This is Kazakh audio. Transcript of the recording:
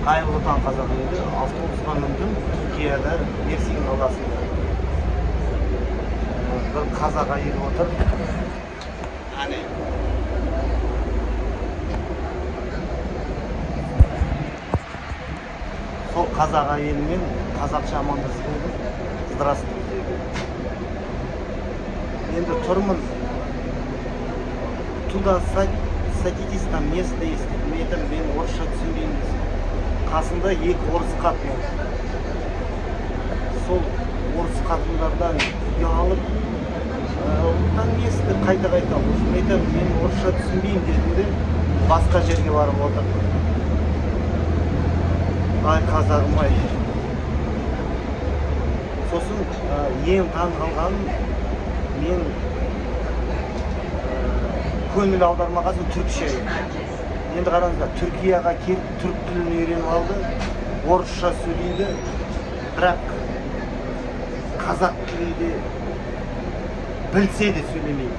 қайырлы таң қазақ елі. Автобусқа міндім Түркияда Мерсин қаласында. Bir қазақ әйел отыр. Әне. Сол қазақ әйелімен қазақша амандасып қойдым. Здравствуйте. Енді тұрмын. Туда садитесь, там место есть. Мен орысша түсінбеймін. Қасында екі орыс қатын. Сол орыс қатындардан ұялып, там место қайта-қайта. Мен орысша түсінбеймін дедім де, басқа жерге барып отырдым. Ай, қазағым ай. Сосын ең таңғалғаным, мен көңіл аудармағасын түркше. Енді қараңыздар, Түркияға келіп түрк тілін үйреніп алды, орысша сөйлейді, бірақ қазақ тілінде білсе де сөйлемейді.